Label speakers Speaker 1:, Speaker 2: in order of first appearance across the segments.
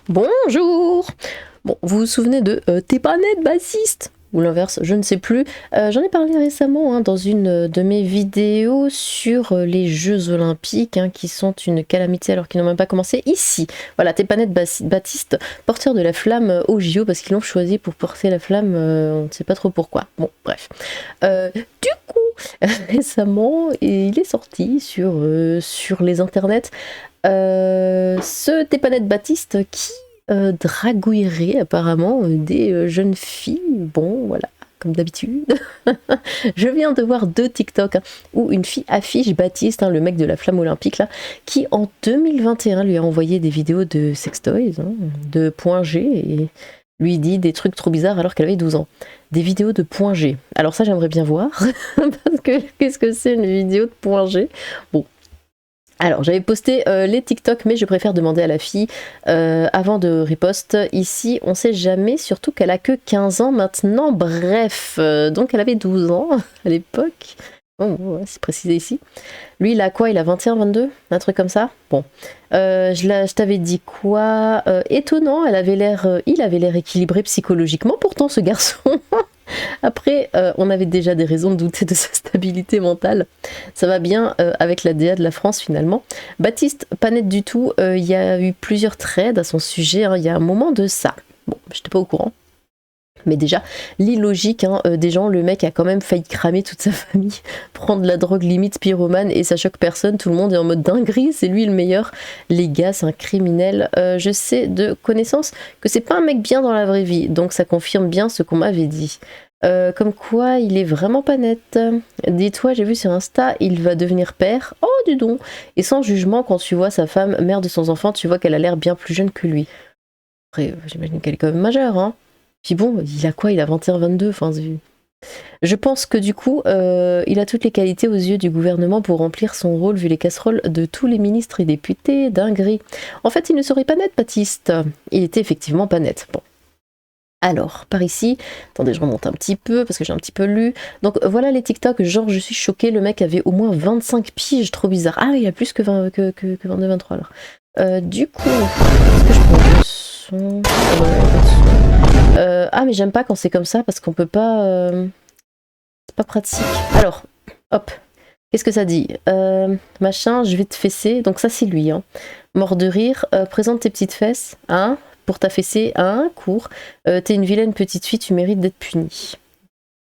Speaker 1: Bonjour. Bon, vous vous souvenez de T'es pas net bassiste? Ou l'inverse, je ne sais plus. J'en ai parlé récemment dans une de mes vidéos sur les Jeux Olympiques, qui sont une calamité alors qu'ils n'ont même pas commencé ici. Voilà, T'es pas net Baptiste, porteur de la flamme au JO, parce qu'ils l'ont choisi pour porter la flamme, on ne sait pas trop pourquoi. Bon, bref. Du coup, récemment, il est sorti sur les internets ce T'es pas net Baptiste qui dragouillerait apparemment des jeunes filles. Bon, voilà, comme d'habitude. Je viens de voir 2 TikTok où une fille affiche Baptiste, le mec de la flamme olympique, là, qui en 2021 lui a envoyé des vidéos de sextoys, de point G, et lui dit des trucs trop bizarres alors qu'elle avait 12 ans. Des vidéos de point G. Alors ça, j'aimerais bien voir, parce que qu'est-ce que c'est une vidéo de point G? Bon. Alors, j'avais posté les TikTok, mais je préfère demander à la fille avant de riposte. Ici, on sait jamais, surtout qu'elle a que 15 ans maintenant. Bref, donc elle avait 12 ans à l'époque. Bon, ouais, c'est précisé ici. Lui, il a quoi? Il a 21, 22? Un truc comme ça? Bon. Je t'avais dit quoi? Étonnant, il avait l'air équilibré psychologiquement, pourtant, ce garçon. Après, on avait déjà des raisons de douter de sa stabilité mentale. Ça va bien avec la DA de la France finalement. Baptiste, pas net du tout. Il y a eu plusieurs threads à son sujet. Il y a un moment de ça. Bon, j'étais pas au courant. Mais déjà, l'illogique des gens, le mec a quand même failli cramer toute sa famille, prendre la drogue limite pyromane et ça choque personne, tout le monde est en mode dinguerie, c'est lui le meilleur. Les gars, c'est un criminel. Je sais de connaissance que c'est pas un mec bien dans la vraie vie, donc ça confirme bien ce qu'on m'avait dit. Comme quoi, il est vraiment pas net. Dis-toi, j'ai vu sur Insta, il va devenir père. Oh, dis donc. Et sans jugement, quand tu vois sa femme, mère de son enfant, tu vois qu'elle a l'air bien plus jeune que lui. Après, j'imagine qu'elle est quand même majeure, Puis bon, il a quoi? Il a 21, 22. Enfin, je pense que du coup, il a toutes les qualités aux yeux du gouvernement pour remplir son rôle, vu les casseroles de tous les ministres et députés. Dinguerie. En fait, il ne serait pas net, Baptiste. Il était effectivement pas net. Bon. Alors, par ici, attendez, je remonte un petit peu parce que j'ai un petit peu lu. Donc voilà les TikTok, genre je suis choquée, le mec avait au moins 25 piges, trop bizarre. Ah, il a plus que 22, 23 alors. Du coup, est-ce que je prends le son? Ouais, ah, mais j'aime pas quand c'est comme ça parce qu'on peut pas. C'est pas pratique. Alors, hop, qu'est-ce que ça dit? Machin, je vais te fesser. Donc ça, c'est lui. Mort de rire, présente tes petites fesses. Pour ta fessée, cours. T'es une vilaine petite fille, tu mérites d'être punie.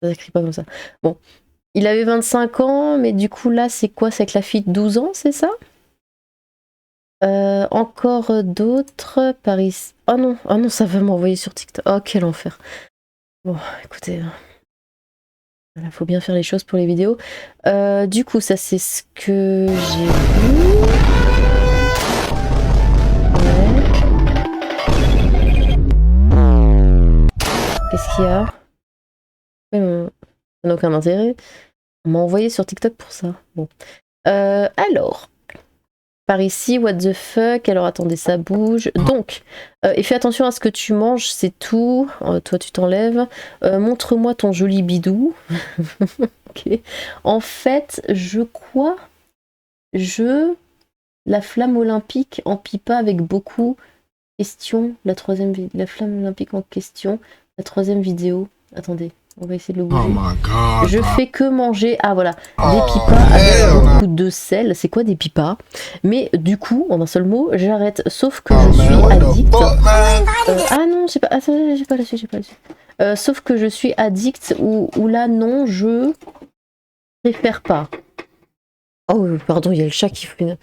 Speaker 1: Ça s'écrit pas comme ça. Bon. Il avait 25 ans, mais du coup, là, c'est quoi? C'est avec la fille de 12 ans, c'est ça? Encore d'autres par ici. Oh non, ça va m'envoyer sur TikTok. Oh, quel enfer. Bon, écoutez. Il faut bien faire les choses pour les vidéos. Du coup, ça, c'est ce que j'ai vu. Qu'est-ce qu'il y a? Ça n'a aucun intérêt. On m'a envoyé sur TikTok pour ça. Bon. Alors. Par ici, what the fuck? Alors attendez, ça bouge. Donc, et fais attention à ce que tu manges, c'est tout. Toi, tu t'enlèves. Montre-moi ton joli bidou. Ok. En fait, je crois. La flamme olympique en pipa avec beaucoup. Question. La flamme olympique en question. La 3e vidéo. Attendez. On va essayer de le bouger. Oh my God. Je fais que manger. Ah voilà. Des pipas avec beaucoup de sel. C'est quoi des pipas? Mais du coup, en un seul mot, j'arrête. Sauf que je suis addict. Ah non, j'ai pas la suite. Sauf que je suis addict ou là non, je préfère pas. Oh pardon, il y a le chat qui fait une.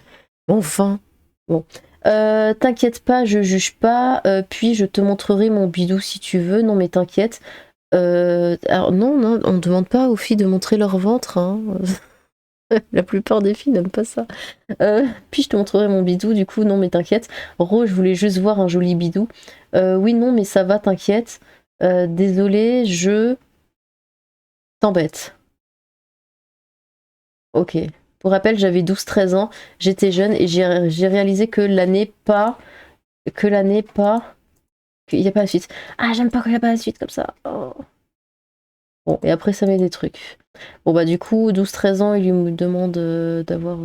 Speaker 1: Enfin. Bon. T'inquiète pas, je juge pas. Puis je te montrerai mon bidou si tu veux. Non mais t'inquiète. Alors non, on ne demande pas aux filles de montrer leur ventre. La plupart des filles n'aiment pas ça. Puis je te montrerai mon bidou, du coup, non mais t'inquiète. Rose, je voulais juste voir un joli bidou. Oui, non, mais ça va, t'inquiète. Désolé, je t'embête. Ok. Pour rappel, j'avais 12-13 ans, j'étais jeune et j'ai réalisé que l'année pas... qu'il n'y a pas la suite. Ah, j'aime pas quand il n'y a pas la suite comme ça. Oh. Bon, et après ça met des trucs. Bon bah du coup, 12-13 ans, il lui demande de voir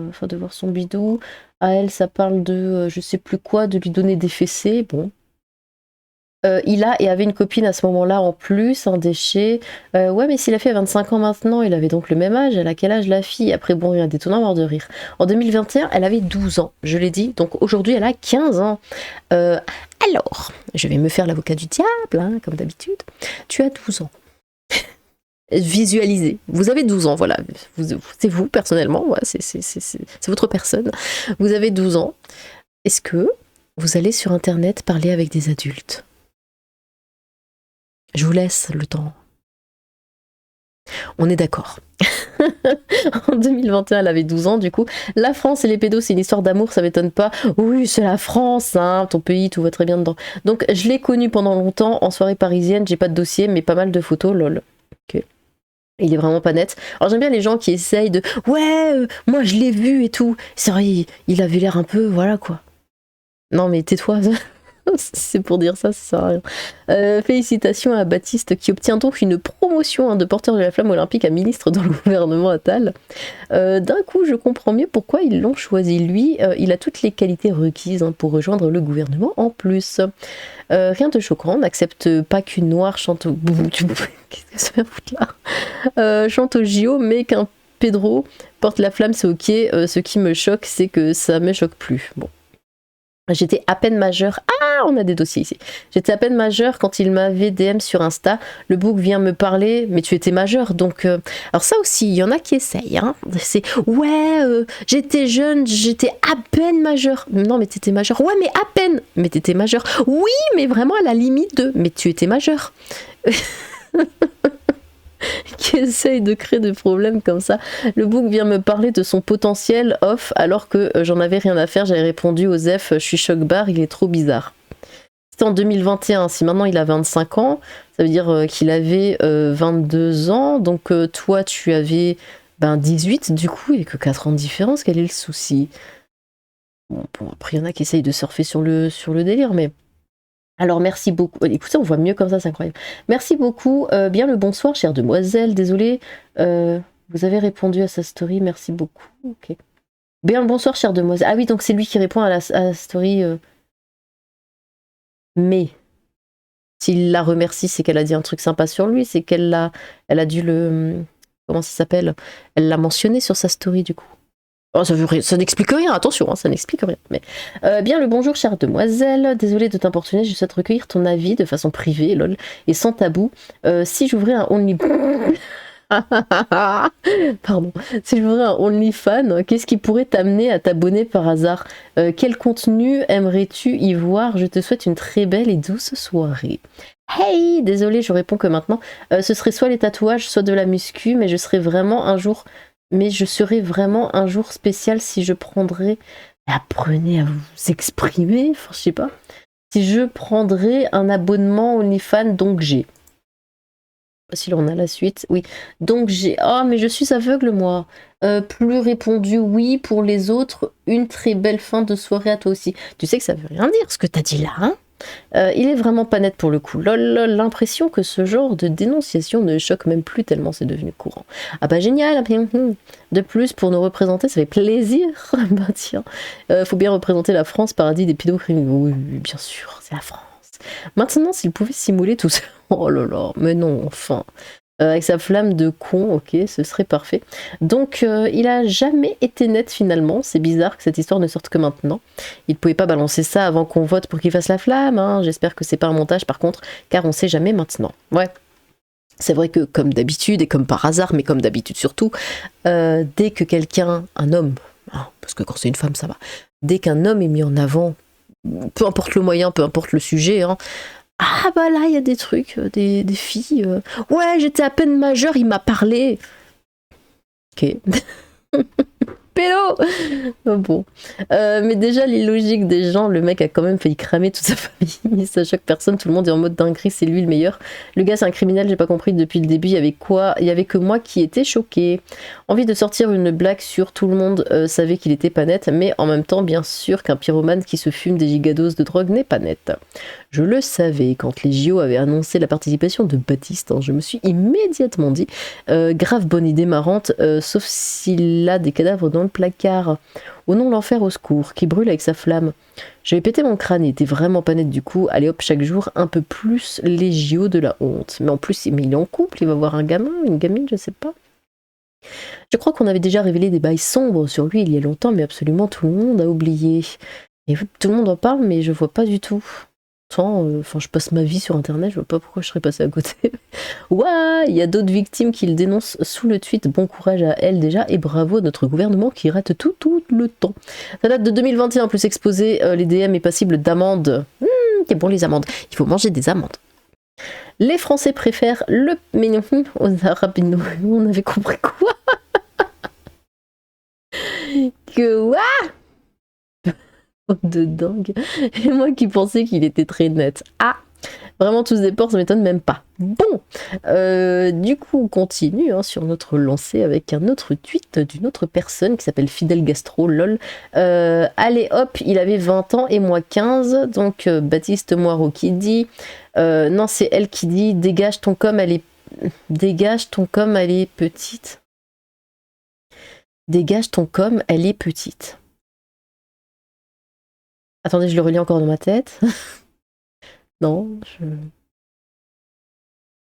Speaker 1: son bidou. À elle, ça parle de je sais plus quoi, de lui donner des fessées. Bon, Il a et avait une copine à ce moment-là en plus, un déchet. Ouais, mais si la fille a 25 ans maintenant, il avait donc le même âge. Elle a quel âge la fille? Après, bon, rien d'étonnant, mort de rire. En 2021, elle avait 12 ans, je l'ai dit. Donc aujourd'hui, elle a 15 ans. Alors, je vais me faire l'avocat du diable, hein, comme d'habitude. Tu as 12 ans. Visualisez. Vous avez 12 ans, voilà. C'est vous, personnellement. Ouais, c'est votre personne. Vous avez 12 ans. Est-ce que vous allez sur Internet parler avec des adultes? Je vous laisse le temps. On est d'accord. En 2021, elle avait 12 ans, du coup. La France et les pédos, c'est une histoire d'amour, ça m'étonne pas. Oui, c'est la France, hein, ton pays, tout va très bien dedans. Donc, je l'ai connu pendant longtemps en soirée parisienne, j'ai pas de dossier, mais pas mal de photos, lol. Ok. Il est vraiment pas net. Alors j'aime bien les gens qui essayent de ouais, moi je l'ai vu et tout. C'est vrai, il avait l'air un peu, voilà quoi. Non mais tais-toi, c'est pour dire ça sert à rien. Félicitations à Baptiste qui obtient donc une promotion de porteur de la flamme olympique à ministre dans le gouvernement Attal. D'un coup, je comprends mieux pourquoi ils l'ont choisi. Lui, il a toutes les qualités requises pour rejoindre le gouvernement en plus. Rien de choquant, on n'accepte pas qu'une noire chante au... Qu'est-ce que ça va foutre là, chante au JO, mais qu'un Pedro porte la flamme, c'est ok. Ce qui me choque, c'est que ça me choque plus. Bon. J'étais à peine majeure. Ah, on a des dossiers ici. J'étais à peine majeure quand il m'avait DM sur Insta. Le bouc vient me parler, mais tu étais majeure, donc... Alors ça aussi, il y en a qui essayent. Hein. C'est, ouais, j'étais jeune, j'étais à peine majeure. Non, mais t'étais majeure. Ouais, mais à peine. Mais t'étais majeure. Oui, mais vraiment à la limite de... Mais tu étais majeure. Qui essaye de créer des problèmes comme ça. Le bouc vient me parler de son potentiel off alors que j'en avais rien à faire. J'avais répondu aux F, je suis choc bar, il est trop bizarre. C'était en 2021. Si maintenant il a 25 ans, ça veut dire qu'il avait 22 ans. Donc toi, tu avais 18 du coup, il n'y a que 4 ans de différence. Quel est le souci? Bon, après, il y en a qui essayent de surfer sur le délire, mais... Alors merci beaucoup. Écoutez, on voit mieux comme ça, c'est incroyable. Merci beaucoup. Bien le bonsoir, chère demoiselle. Désolée, vous avez répondu à sa story. Merci beaucoup. Ok. Bien le bonsoir, chère demoiselle. Ah oui, donc c'est lui qui répond à la story. Mais s'il la remercie, c'est qu'elle a dit un truc sympa sur lui. C'est qu'elle elle a dû le... Comment ça s'appelle? Elle l'a mentionné sur sa story du coup. Oh, ça n'explique rien, attention, hein, ça n'explique rien. Mais, bien le bonjour, chère demoiselle. Désolée de t'importuner, je souhaite recueillir ton avis de façon privée, lol, et sans tabou. Si j'ouvrais un Only... Pardon. Si j'ouvrais un OnlyFans, qu'est-ce qui pourrait t'amener à t'abonner par hasard? Quel contenu aimerais-tu y voir? Je te souhaite une très belle et douce soirée. Hey, désolée, je réponds que maintenant. Ce serait soit les tatouages, soit de la muscu, mais je serais vraiment un jour... Mais je serai vraiment un jour spécial si je prendrais... Apprenez à vous exprimer, enfin je sais pas. Si je prendrais un abonnement OnlyFans, donc j'ai... Si l'on a la suite, oui. Donc j'ai... Oh, mais je suis aveugle, moi. Plus répondu oui pour les autres. Une très belle fin de soirée à toi aussi. Tu sais que ça veut rien dire, ce que t'as dit là, hein? Il est vraiment pas net pour le coup. Lol, l'impression que ce genre de dénonciation ne choque même plus tellement c'est devenu courant. Ah bah génial. De plus, pour nous représenter, ça fait plaisir. Bah tiens, faut bien représenter la France, paradis des pédocriminels. Oui, bien sûr, c'est la France. Maintenant, s'il pouvait simuler tout ça... Oh là là, mais non, enfin... avec sa flamme de con, ok, ce serait parfait. Donc, il a jamais été net finalement. C'est bizarre que cette histoire ne sorte que maintenant. Il pouvait pas balancer ça avant qu'on vote pour qu'il fasse la flamme. Hein. J'espère que c'est pas un montage par contre, car on sait jamais maintenant. Ouais. C'est vrai que comme d'habitude, et comme par hasard, mais comme d'habitude surtout, dès que quelqu'un, un homme, hein, parce que quand c'est une femme ça va, dès qu'un homme est mis en avant, peu importe le moyen, peu importe le sujet, hein, ah bah là, il y a des trucs, des filles. Ouais, j'étais à peine majeure, il m'a parlé. Ok. Pélo. Bon. Mais déjà, l'illogique des gens, le mec a quand même failli cramer toute sa famille. Ça choque personne, tout le monde est en mode dinguerie, c'est lui le meilleur. Le gars, c'est un criminel, j'ai pas compris depuis le début. Il y avait quoi? Il y avait que moi qui étais choquée. Envie de sortir une blague sur tout le monde savait qu'il était pas net, mais en même temps, bien sûr qu'un pyromane qui se fume des gigadoses de drogue n'est pas net. Je le savais quand les JO avaient annoncé la participation de Baptiste. Hein, je me suis immédiatement dit grave bonne idée marrante, sauf s'il a des cadavres dans dans le placard. Oh non, l'enfer, au secours, qui brûle avec sa flamme. J'avais pété mon crâne, il était vraiment pas net du coup. Allez hop, chaque jour, un peu plus les JO de la honte. Mais en plus, mais il est en couple, il va avoir un gamin, une gamine, je sais pas. Je crois qu'on avait déjà révélé des bails sombres sur lui il y a longtemps, mais absolument tout le monde a oublié. Et tout le monde en parle, mais je vois pas du tout. Enfin, je passe ma vie sur internet, je vois pas pourquoi je serais passée à côté. Ouah, il y a d'autres victimes qui le dénoncent sous le tweet. Bon courage à elle déjà, et bravo à notre gouvernement qui rate tout le temps. Ça date de 2021, plus exposé, les DM est passible d'amende. C'est bon les amendes, il faut manger des amandes. Les Français préfèrent le mignon aux Arabes. On avait compris quoi? Que what? De dingue. Et moi qui pensais qu'il était très net. Ah, vraiment tous des ports, ça m'étonne même pas. Bon, du coup on continue sur notre lancée avec un autre tweet d'une autre personne qui s'appelle Fidel Gastro, lol. Allez hop, il avait 20 ans et moi 15, donc Baptiste Moirot qui dit, non c'est elle qui dit, dégage ton com, elle est petite. Dégage ton com, elle est petite. Attendez, je le relis encore dans ma tête. Non,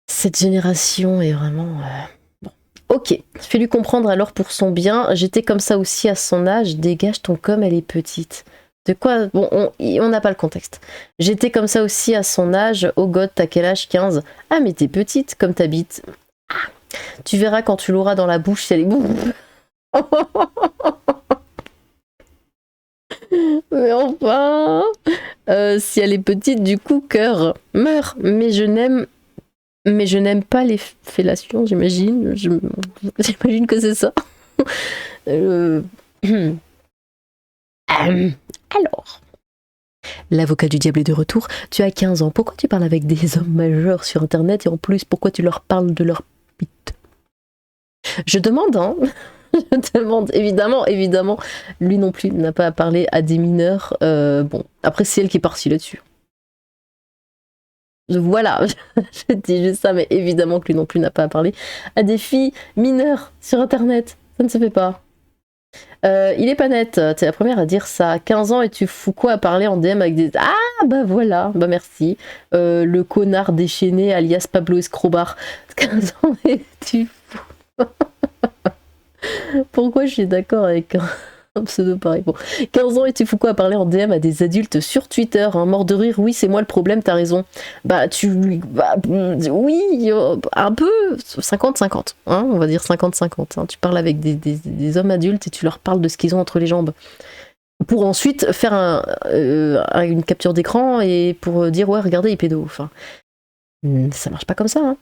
Speaker 1: cette génération est vraiment... Bon. Ok, fais-lui comprendre alors pour son bien. J'étais comme ça aussi à son âge. Dégage ton com, elle est petite. De quoi? Bon, on n'a pas le contexte. J'étais comme ça aussi à son âge. Oh god, t'as quel âge? 15. Ah, mais t'es petite, comme t'habites. Ah, tu verras quand tu l'auras dans la bouche si elle est... Mais enfin, si elle est petite, du coup, cœur meurt. Mais je n'aime pas les fellations, j'imagine. J'imagine que c'est ça. Alors, l'avocat du diable est de retour. Tu as 15 ans. Pourquoi tu parles avec des hommes majeurs sur Internet et en plus, pourquoi tu leur parles de leur pite? Je demande, Je demande, évidemment, lui non plus n'a pas à parler à des mineurs. Bon, après c'est elle qui est partie là-dessus. Voilà, je dis juste ça, mais évidemment que lui non plus n'a pas à parler à des filles mineures sur internet. Ça ne se fait pas. Il est pas net, t'es la première à dire ça. 15 ans et tu fous quoi à parler en DM avec des... Ah bah voilà, bah merci. Le connard déchaîné alias Pablo Escobar. 15 ans et tu fous... Pourquoi je suis d'accord avec un pseudo pareil? Bon, 15 ans et tu fous quoi à parler en DM à des adultes sur Twitter, mort de rire? Oui, c'est moi le problème, t'as raison. Bah, oui, un peu 50-50, on va dire 50-50. Tu parles avec des hommes adultes et tu leur parles de ce qu'ils ont entre les jambes. Pour ensuite faire une capture d'écran et pour dire, ouais, regardez, il est pédo. Enfin, ça marche pas comme ça,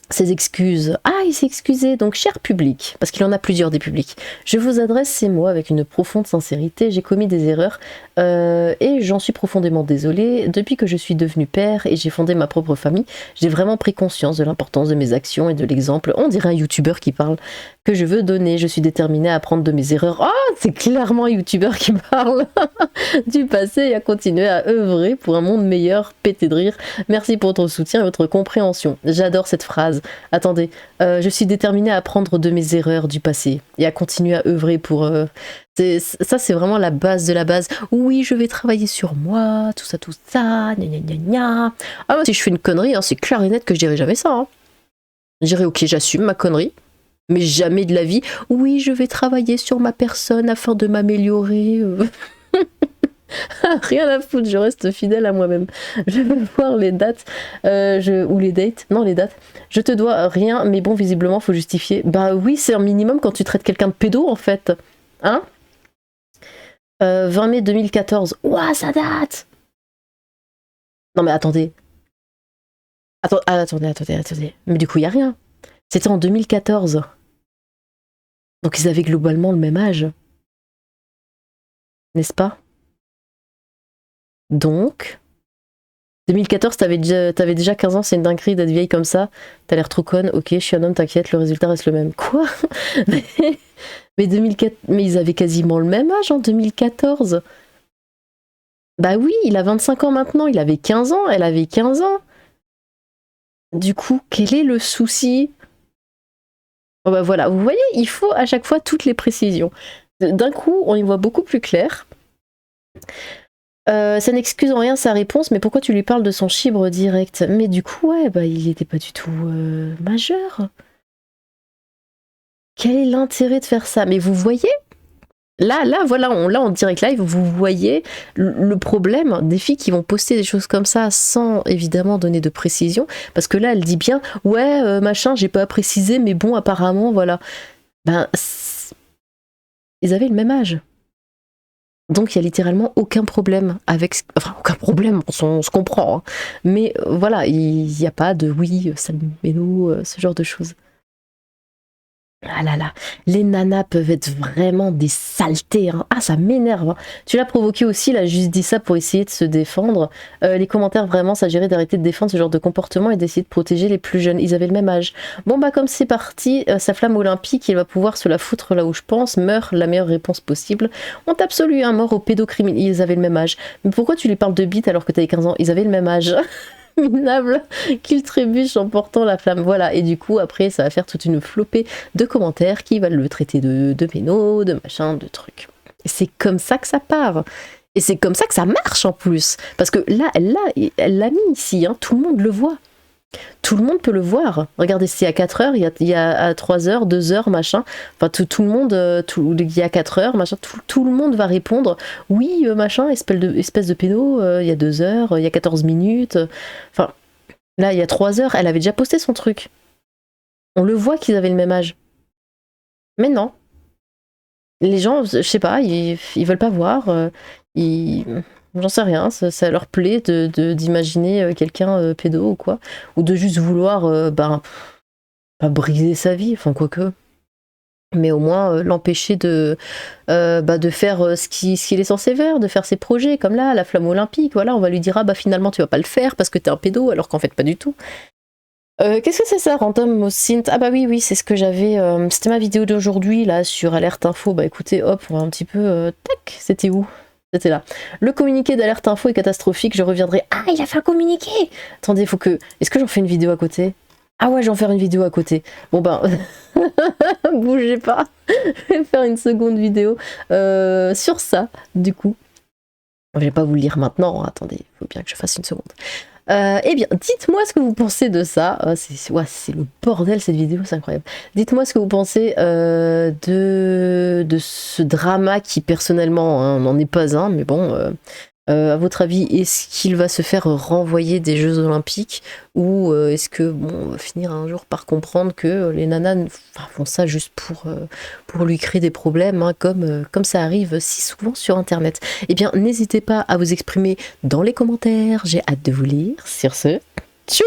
Speaker 1: Ses excuses. Ah, il s'est excusé. Donc, cher public, parce qu'il en a plusieurs des publics, je vous adresse ces mots avec une profonde sincérité. J'ai commis des erreurs et j'en suis profondément désolée. Depuis que je suis devenue père et j'ai fondé ma propre famille, j'ai vraiment pris conscience de l'importance de mes actions et de l'exemple, on dirait un youtubeur qui parle, que je veux donner. Je suis déterminée à apprendre de mes erreurs. Oh, c'est clairement un youtubeur qui parle du passé et à continuer à œuvrer pour un monde meilleur. Pété de rire. Merci pour votre soutien et votre compréhension. J'adore cette phrase. Attendez, je suis déterminée à apprendre de mes erreurs du passé et à continuer à œuvrer pour... ça, c'est vraiment la base de la base. Oui, je vais travailler sur moi, tout ça, gna gna gna gna. Ah, moi, si je fais une connerie, c'est clair et net que je dirais jamais ça. Je dirais, ok, j'assume ma connerie, mais jamais de la vie. Oui, je vais travailler sur ma personne afin de m'améliorer. Rien à foutre, je reste fidèle à moi-même. Je veux voir les dates, ou les dates, non les dates. Je te dois rien, mais bon, visiblement, faut justifier. Bah oui, c'est un minimum quand tu traites quelqu'un de pédo, en fait. 20 mai 2014. Ouah, ça date! Non mais attendez. Attendez. Mais du coup, il y a rien. C'était en 2014. Donc ils avaient globalement le même âge. N'est-ce pas? Donc, 2014, t'avais déjà 15 ans, c'est une dinguerie d'être vieille comme ça. T'as l'air trop conne, ok, je suis un homme, t'inquiète, le résultat reste le même. Quoi? mais 2004, mais ils avaient quasiment le même âge en 2014. Bah oui, il a 25 ans maintenant, il avait 15 ans, elle avait 15 ans. Du coup, quel est le souci? Oh bah voilà, vous voyez, il faut à chaque fois toutes les précisions. D'un coup, on y voit beaucoup plus clair. Ça n'excuse en rien sa réponse, mais pourquoi tu lui parles de son chibre direct? Mais du coup, ouais, bah il était pas du tout majeur. Quel est l'intérêt de faire ça? Mais vous voyez? Là, voilà, là en direct live, vous voyez le problème des filles qui vont poster des choses comme ça sans évidemment donner de précision, parce que là, elle dit bien, ouais, machin, j'ai pas précisé, mais bon, apparemment, voilà. Ben, ils avaient le même âge. Donc il y a littéralement aucun problème avec... Enfin, aucun problème, on se comprend. Hein. Mais voilà, il n'y a pas de oui, sale mélo, ce genre de choses. Ah là là, les nanas peuvent être vraiment des saletés. Hein. Ah, ça m'énerve. Hein. Tu l'as provoqué aussi, il a juste dit ça pour essayer de se défendre. Les commentaires vraiment s'agirait d'arrêter de défendre ce genre de comportement et d'essayer de protéger les plus jeunes. Ils avaient le même âge. Bon bah comme c'est parti, sa flamme olympique, il va pouvoir se la foutre là où je pense. Meurt, la meilleure réponse possible. On tape celui un mort au pédocriminel. Ils avaient le même âge. Mais pourquoi tu lui parles de bite alors que t'avais 15 ans? Ils avaient le même âge. Minable qu'il trébuche en portant la flamme. Voilà, et du coup, après, ça va faire toute une flopée de commentaires qui va le traiter de péno, de machin, de trucs. Et c'est comme ça que ça part. Et c'est comme ça que ça marche en plus. Parce que là, elle l'a mis ici, hein, tout le monde le voit. Tout le monde peut le voir. Regardez, c'est à 4 heures, il y a à 3 heures, 2 heures, machin. Enfin, tout le monde, il y a 4 heures, machin, tout le monde va répondre oui, machin, espèce de péno, il y a 2 heures, il y a 14 minutes. Enfin, là, il y a 3 heures, elle avait déjà posté son truc. On le voit qu'ils avaient le même âge. Mais non. Les gens, je sais pas, ils veulent pas voir. J'en sais rien, ça leur plaît d'imaginer quelqu'un pédo ou quoi. Ou de juste vouloir pas briser sa vie, enfin quoique. Mais au moins l'empêcher de faire ce qu'il est censé faire, de faire ses projets, comme là, la flamme olympique, voilà, on va lui dire ah bah finalement tu vas pas le faire parce que t'es un pédo, alors qu'en fait pas du tout. Qu'est-ce que c'est ça, Random Synth? Ah bah oui, c'est ce que j'avais. C'était ma vidéo d'aujourd'hui là sur Alerte Info. Bah écoutez, hop, on va un petit peu. Tac, c'était où? C'était là. Le communiqué d'Alerte Info est catastrophique, je reviendrai. Ah, il a fait un communiqué! Attendez, faut que. Est-ce que j'en fais une vidéo à côté? Ah ouais, j'en faire une vidéo à côté. Bon ben, bougez pas. Je vais faire une seconde vidéo sur ça, du coup. Je vais pas vous le lire maintenant, attendez, il faut bien que je fasse une seconde. Eh bien, dites-moi ce que vous pensez de ça. C'est le bordel cette vidéo, c'est incroyable. Dites-moi ce que vous pensez de ce drama qui personnellement n'en est pas un, mais bon, à votre avis, est-ce qu'il va se faire renvoyer des Jeux Olympiques ou est-ce que on va finir un jour par comprendre que les nanas font ça juste pour lui créer des problèmes, hein, comme ça arrive si souvent sur Internet. Eh bien, n'hésitez pas à vous exprimer dans les commentaires. J'ai hâte de vous lire. Sur ce, tchou!